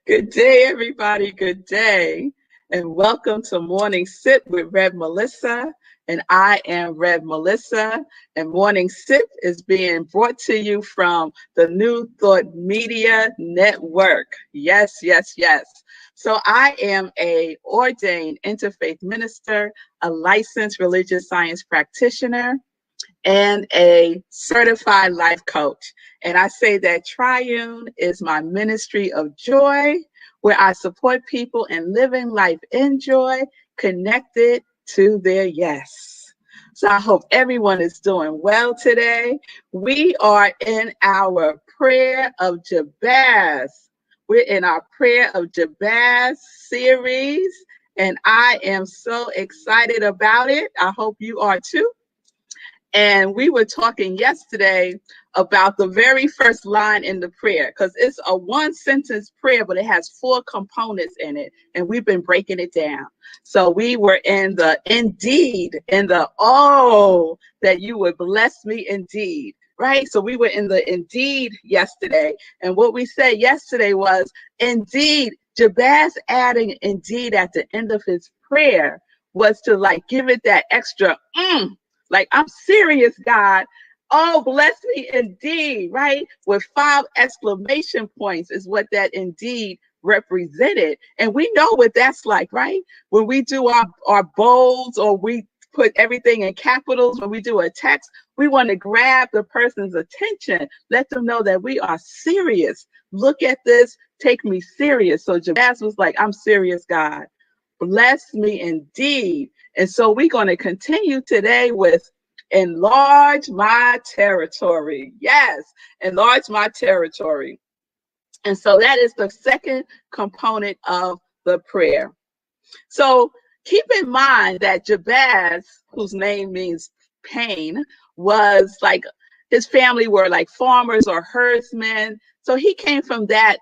Good day, everybody. Good day. And welcome to Morning Sip with Rev Melissa. And I am Rev Melissa. And Morning Sip is being brought to you from the New Thought Media Network. Yes, yes, yes. So I am a ordained interfaith minister, a licensed religious science practitioner, and a certified life coach. And I say that Triune is my ministry of joy, where I support people in living life in joy, connected to their yes. So I hope everyone is doing well today. We are in our prayer of Jabez. We're in our prayer of Jabez series, and I am so excited about it. I hope you are too. And we were talking yesterday about the very first line in the prayer, because it's a one sentence prayer, but it has 4 components in it. And we've been breaking it down. So we were in the indeed, in the oh, that you would bless me indeed. Right? So we were in the indeed yesterday. And what we said yesterday was indeed, Jabez adding indeed at the end of his prayer was to like give it that extra like, I'm serious, God. Oh, bless me indeed, right? With 5 exclamation points is what that indeed represented. And we know what that's like, right? When we do our bolds, or we put everything in capitals, when we do a text, we want to grab the person's attention, let them know that we are serious. Look at this, take me serious. So Jabez was like, I'm serious, God. Bless me indeed. And so we're going to continue today with enlarge my territory. Yes, enlarge my territory. And so that is the second component of the prayer. So keep in mind that Jabez, whose name means pain, was like, his family were like farmers or herdsmen. So he came from that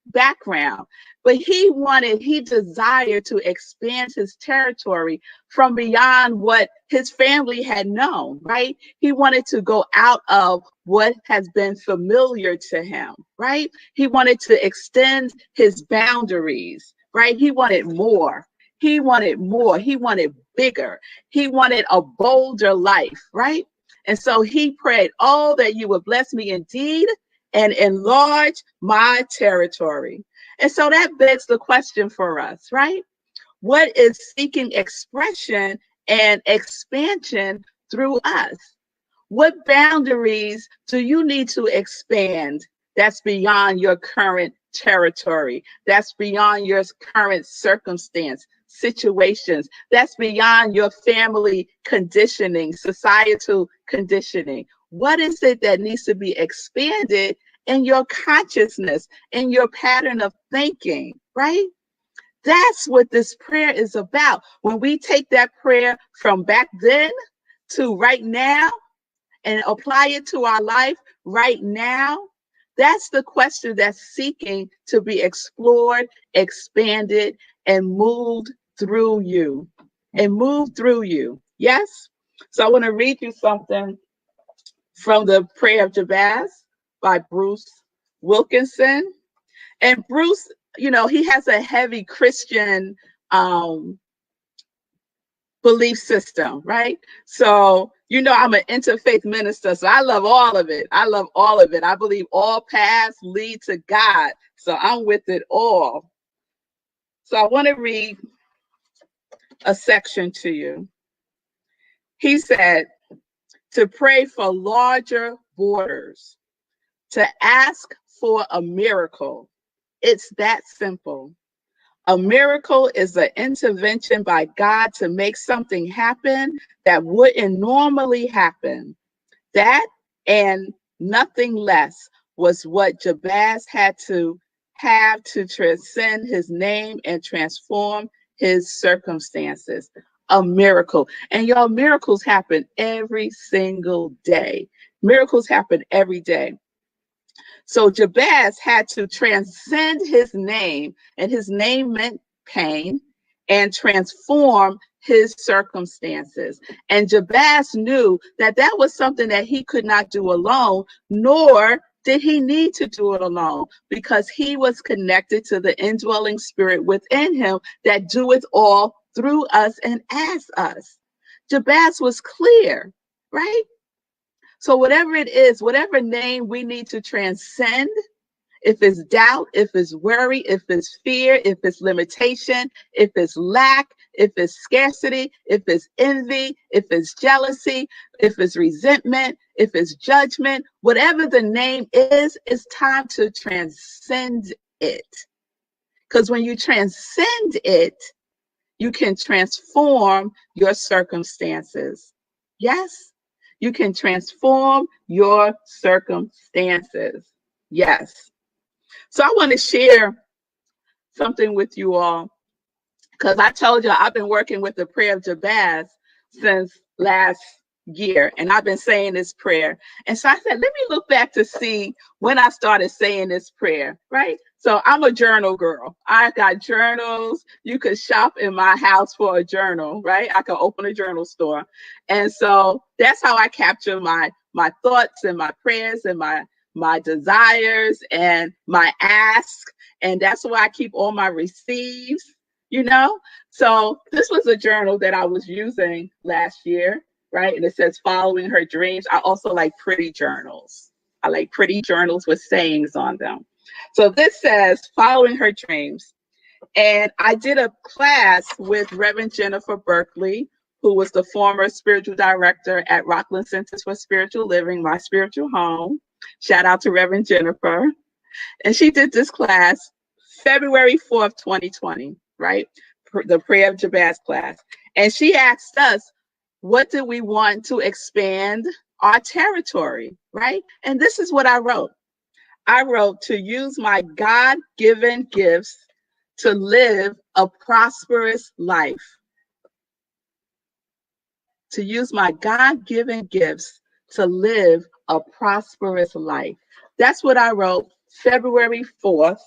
background. But he desired to expand his territory from beyond what his family had known, right? He wanted to go out of what has been familiar to him, right? He wanted to extend his boundaries, right? He wanted more. He wanted more. He wanted bigger. He wanted a bolder life, right? And so he prayed, oh, that you would bless me indeed and enlarge my territory. And so that begs the question for us, right? What is seeking expression and expansion through us? What boundaries do you need to expand that's beyond your current territory, that's beyond your current circumstance, situations, that's beyond your family conditioning, societal conditioning? What is it that needs to be expanded in your consciousness, in your pattern of thinking, right? That's what this prayer is about. When we take that prayer from back then to right now and apply it to our life right now, that's the question that's seeking to be explored, expanded, and moved through you. And moved through you. Yes? So I want to read you something from the Prayer of Jabez by Bruce Wilkinson. And Bruce, he has a heavy Christian belief system, right? So, I'm an interfaith minister, so I love all of it. I love all of it. I believe all paths lead to God. So I'm with it all. So I want to read a section to you. He said, to pray for larger borders, to ask for a miracle. It's that simple. A miracle is an intervention by God to make something happen that wouldn't normally happen. That and nothing less was what Jabez had to have to transcend his name and transform his circumstances. A miracle. And y'all, miracles happen every single day. Miracles happen every day. So Jabez had to transcend his name, and his name meant pain, and transform his circumstances. And Jabez knew that that was something that he could not do alone, nor did he need to do it alone? Because he was connected to the indwelling spirit within him that doeth all through us and as us. Jabez was clear, right? So whatever it is, whatever name we need to transcend, if it's doubt, if it's worry, if it's fear, if it's limitation, if it's lack, if it's scarcity, if it's envy, if it's jealousy, if it's resentment, if it's judgment, whatever the name is, it's time to transcend it. Because when you transcend it, you can transform your circumstances. Yes, you can transform your circumstances. Yes. So I want to share something with you all, because I told you I've been working with the prayer of Jabez since last year, and I've been saying this prayer. And so I said, let me look back to see when I started saying this prayer, right? So I'm a journal girl. I got journals. You could shop in my house for a journal, right? I could open a journal store. And so that's how I capture my thoughts and my prayers and my desires and my ask. And that's why I keep all my receives, you know? So this was a journal that I was using last year, right? And it says following her dreams. I also like pretty journals. I like pretty journals with sayings on them. So this says following her dreams. And I did a class with Reverend Jennifer Berkeley, who was the former spiritual director at Rockland Center for Spiritual Living, my spiritual home. Shout out to Reverend Jennifer. And she did this class February 4th, 2020, right? The Prayer of Jabez class. And she asked us, what do we want to expand our territory, right? And this is what I wrote. I wrote, to use my God-given gifts to live a prosperous life. To use my God-given gifts to live a prosperous life. That's what I wrote February 4th,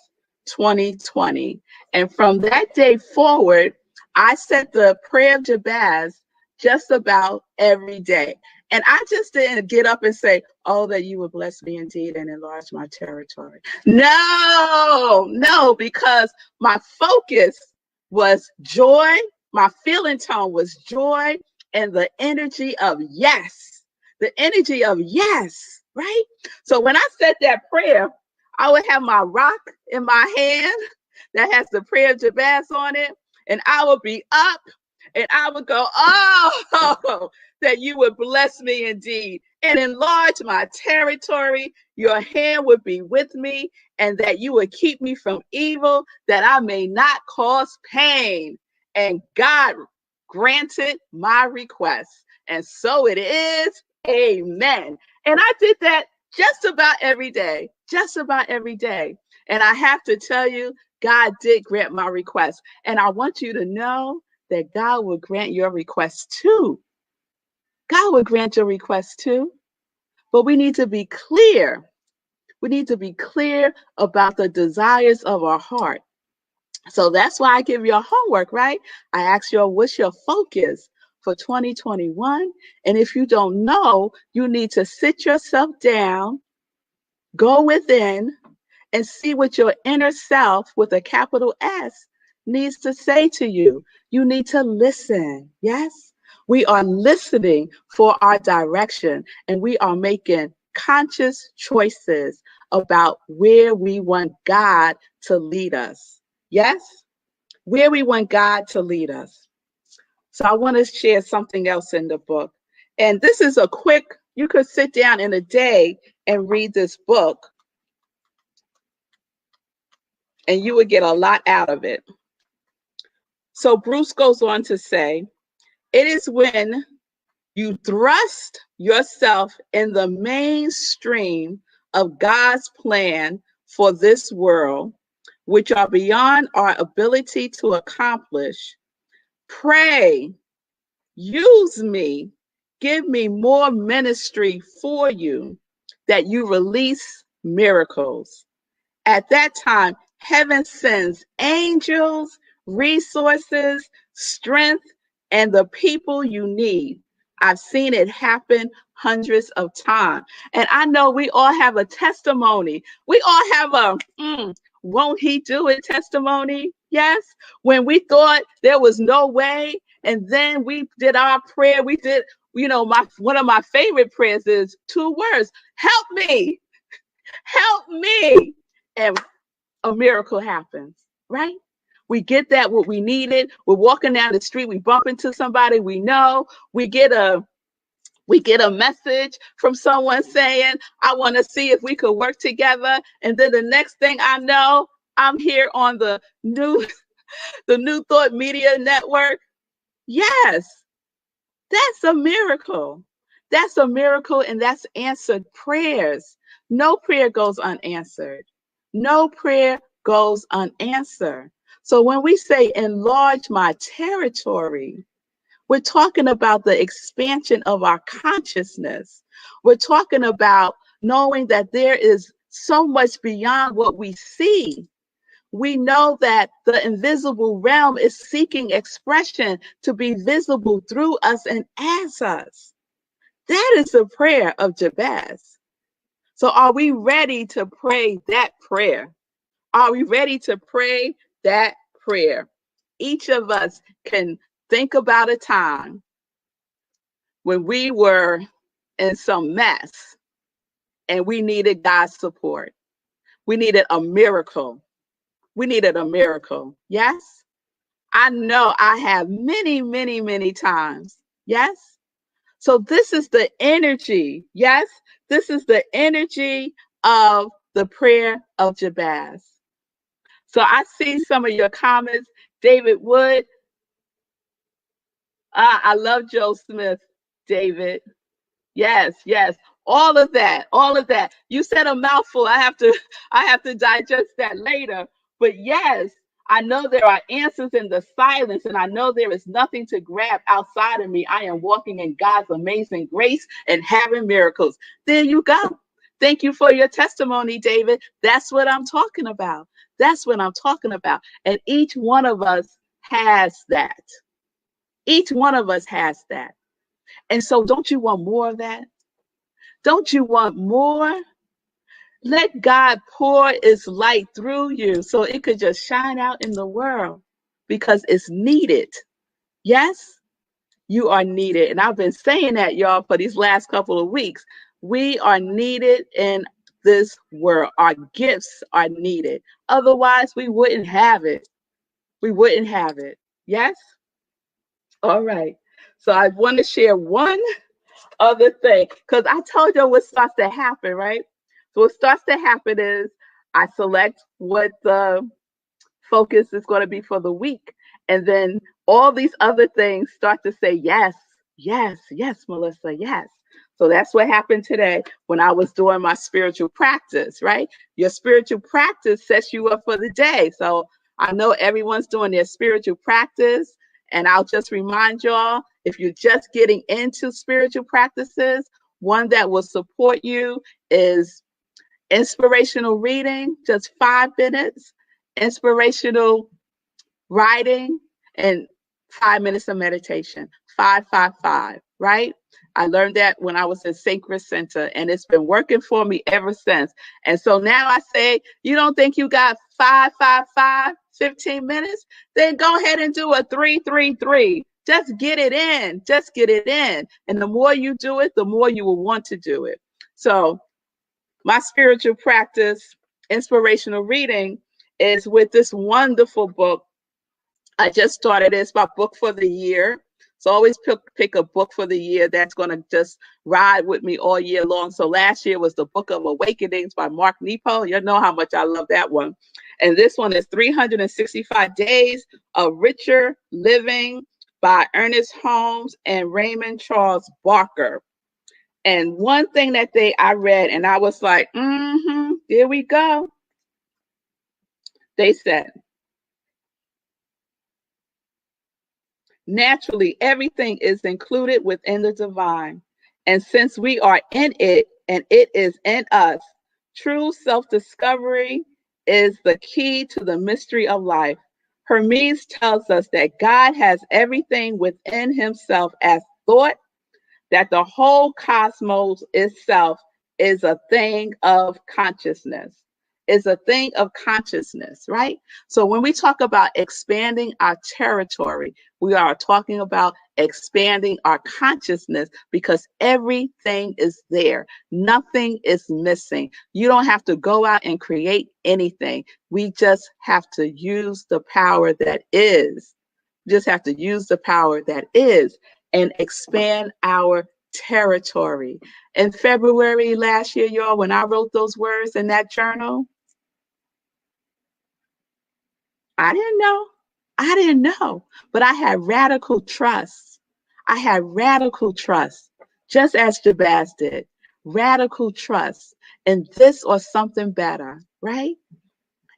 2020. And from that day forward, I said the prayer of Jabez just about every day. And I just didn't get up and say, oh, that you would bless me indeed and enlarge my territory. No, because my focus was joy. My feeling tone was joy and the energy of yes. The energy of yes, right? So when I said that prayer, I would have my rock in my hand that has the prayer of Jabez on it. And I would be up and I would go, oh, that you would bless me indeed and enlarge my territory. Your hand would be with me and that you would keep me from evil, that I may not cause pain. And God granted my request. And so it is. Amen. And I did that just about every day. And I have to tell you, God did grant my request. And I want you to know that God will grant your request too. God will grant your request too. But we need to be clear. We need to be clear about the desires of our heart. So that's why I give you a homework, right? I ask you, what's your focus for 2021? And if you don't know, you need to sit yourself down, go within, and see what your inner self with a capital S needs to say to you. You need to listen. Yes, we are listening for our direction, and we are making conscious choices about where we want God to lead us. Yes, where we want God to lead us. So I want to share something else in the book. And this is a quick, you could sit down in a day and read this book, and you would get a lot out of it. So Bruce goes on to say, it is when you thrust yourself in the mainstream of God's plan for this world, which are beyond our ability to accomplish. Pray, use me, give me more ministry for you, that you release miracles. At that time, heaven sends angels, resources, strength, and the people you need. I've seen it happen hundreds of times. And I know we all have a testimony. We all have a won't he do it testimony? Yes. When we thought there was no way, and then we did our prayer. We did, one of my favorite prayers is 2 words: help me, help me. And a miracle happens, right? We get that what we needed. We're walking down the street, we bump into somebody we know, we get a message from someone saying, I want to see if we could work together. And then the next thing I know, I'm here on the New Thought Media Network. Yes, that's a miracle. That's a miracle, and that's answered prayers. No prayer goes unanswered. No prayer goes unanswered. So when we say enlarge my territory, we're talking about the expansion of our consciousness. We're talking about knowing that there is so much beyond what we see. We know that the invisible realm is seeking expression to be visible through us and as us. That is the prayer of Jabez. So are we ready to pray that prayer? Are we ready to pray that prayer? Each of us can think about a time when we were in some mess and we needed God's support. We needed a miracle. We needed a miracle. Yes? I know I have many, many, many times. Yes? So this is the energy. Yes? This is the energy of the prayer of Jabez. So I see some of your comments. David Wood. I love Joe Smith, David. Yes, yes. All of that, all of that. You said a mouthful. I have to digest that later. But yes, I know there are answers in the silence, and I know there is nothing to grab outside of me. I am walking in God's amazing grace and having miracles. There you go. Thank you for your testimony, David. That's what I'm talking about. That's what I'm talking about. And each one of us has that. Each one of us has that. And so don't you want more of that? Don't you want more? Let God pour his light through you so it could just shine out in the world because it's needed. Yes, you are needed. And I've been saying that, y'all, for these last couple of weeks. We are needed in this world. Our gifts are needed. Otherwise, we wouldn't have it. We wouldn't have it. Yes? All right. So I want to share one other thing, because I told you what starts to happen, right? So what starts to happen is I select what the focus is going to be for the week, and then all these other things start to say yes, yes, yes, Melissa, yes. So that's what happened today when I was doing my spiritual practice, right? Your spiritual practice sets you up for the day. So I know everyone's doing their spiritual practice, and I'll just remind y'all, if you're just getting into spiritual practices, one that will support you is inspirational reading, just 5 minutes, inspirational writing, and 5 minutes of meditation. 5, 5, 5, right? I learned that when I was in Sacred Center, and it's been working for me ever since. And so now I say, you don't think you got 5, 5, 5, 15 minutes? Then go ahead and do a 3, 3, 3. Just get it in. Just get it in. And the more you do it, the more you will want to do it. So my spiritual practice, inspirational reading, is with this wonderful book. I just started it. It's my book for the year. So always pick a book for the year that's going to just ride with me all year long. So last year was the Book of Awakenings by Mark Nepo. You know how much I love that one. And this one is 365 Days of Richer Living by Ernest Holmes and Raymond Charles Barker. And one thing that I read, and I was like, here we go. They said, naturally, everything is included within the divine. And since we are in it and it is in us, true self-discovery is the key to the mystery of life. Hermes tells us that God has everything within himself as thought, that the whole cosmos itself is a thing of consciousness, is a thing of consciousness, right? So when we talk about expanding our territory, we are talking about expanding our consciousness because everything is there. Nothing is missing. You don't have to go out and create anything. We just have to use the power that is. Just have to use the power that is and expand our territory. In February last year, y'all, when I wrote those words in that journal, I didn't know. I didn't know. But I had radical trust. I had radical trust, just as Jabez did. Radical trust in this or something better, right?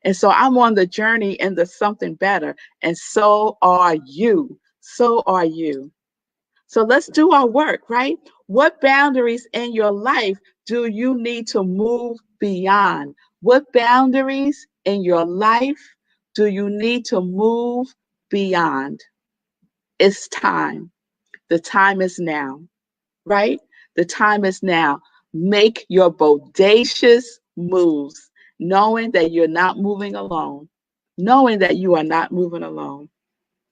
And so I'm on the journey into something better. And so are you. So are you. So let's do our work, right? What boundaries in your life do you need to move beyond? What boundaries in your life do you need to move beyond? It's time. The time is now, right? The time is now. Make your bodacious moves, knowing that you're not moving alone, knowing that you are not moving alone,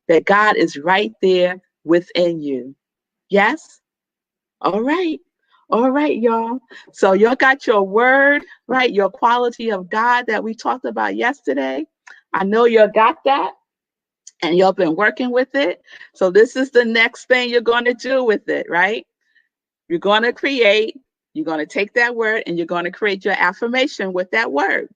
that God is right there within you. Yes? All right. All right, y'all. So y'all got your word, right? Your quality of God that we talked about yesterday. I know y'all got that and y'all been working with it. So this is the next thing you're going to do with it, right? You're going to create, you're going to take that word and you're going to create your affirmation with that word.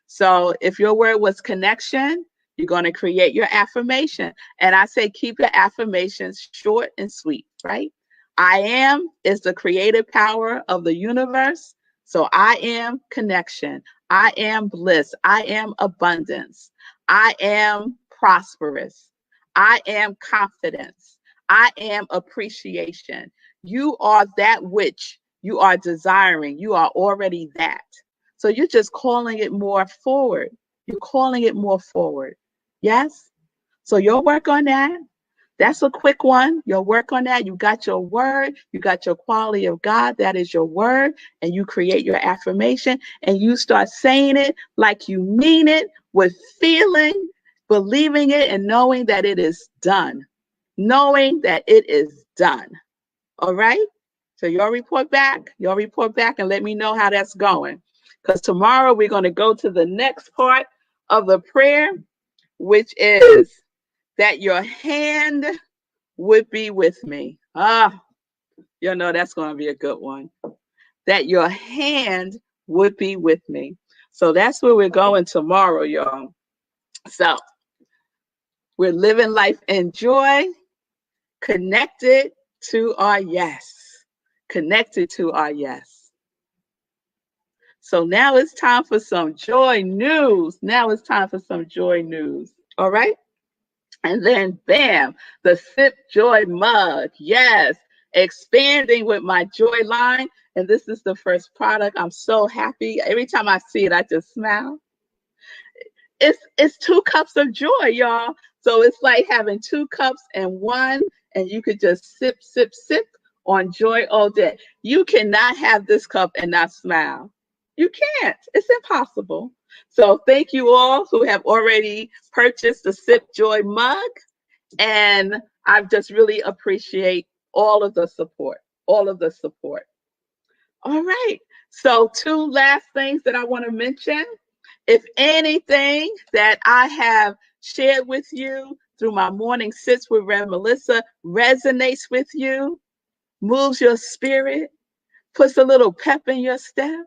So if your word was connection, you're going to create your affirmation. And I say keep your affirmations short and sweet, right? I am is the creative power of the universe. So I am connection. I am bliss. I am abundance. I am prosperous. I am confidence. I am appreciation. You are that which you are desiring. You are already that. So you're just calling it more forward. You're calling it more forward. Yes? So you'll work on that. That's a quick one. You'll work on that. You got your word. You got your quality of God. That is your word. And you create your affirmation and you start saying it like you mean it with feeling, believing it, and knowing that it is done. Knowing that it is done. All right? So y'all report back. Y'all report back and let me know how that's going. Because tomorrow we're going to go to the next part of the prayer, which is that your hand would be with me. You know that's going to be a good one. That your hand would be with me. So that's where we're going tomorrow, y'all. So we're living life in joy, connected to our yes. Connected to our yes. So now it's time for some joy news. Now it's time for some joy news. All right. And then bam, the Sip Joy mug. Yes. Expanding with my joy line. And this is the first product. I'm so happy. Every time I see it, I just smile. It's 2 cups of joy, y'all. So it's like having 2 cups and one, and you could just sip, sip, sip on joy all day. You cannot have this cup and not smile. You can't. It's impossible. So thank you all who have already purchased the Sip Joy mug. And I just really appreciate all of the support, all of the support. All right. So 2 last things that I want to mention. If anything that I have shared with you through my morning sits with Rev Melissa resonates with you, moves your spirit, puts a little pep in your step,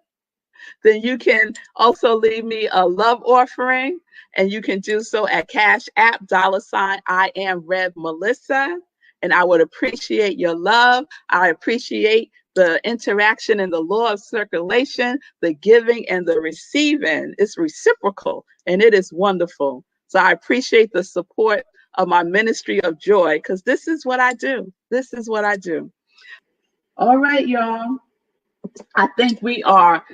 then you can also leave me a love offering, and you can do so at Cash App, $ I am Rev Melissa. And I would appreciate your love. I appreciate the interaction and the law of circulation, the giving and the receiving. It's reciprocal and it is wonderful. So I appreciate the support of my ministry of joy because this is what I do. This is what I do. All right, y'all. I think we are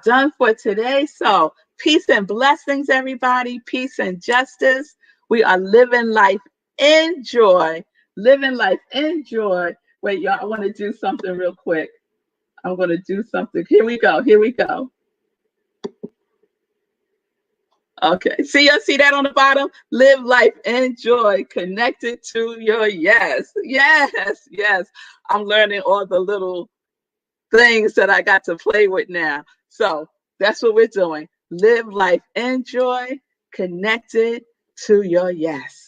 done for today. So peace and blessings, everybody. Peace and justice. We are living life in joy, living life in joy Wait, y'all, I want to do something real quick. I'm going to do something. Here we go. Here we go. Okay. See that on the bottom? Live life, enjoy, connected to your yes. Yes, yes. I'm learning all the little things that I got to play with now. So that's what we're doing. Live life, enjoy, connected to your yes.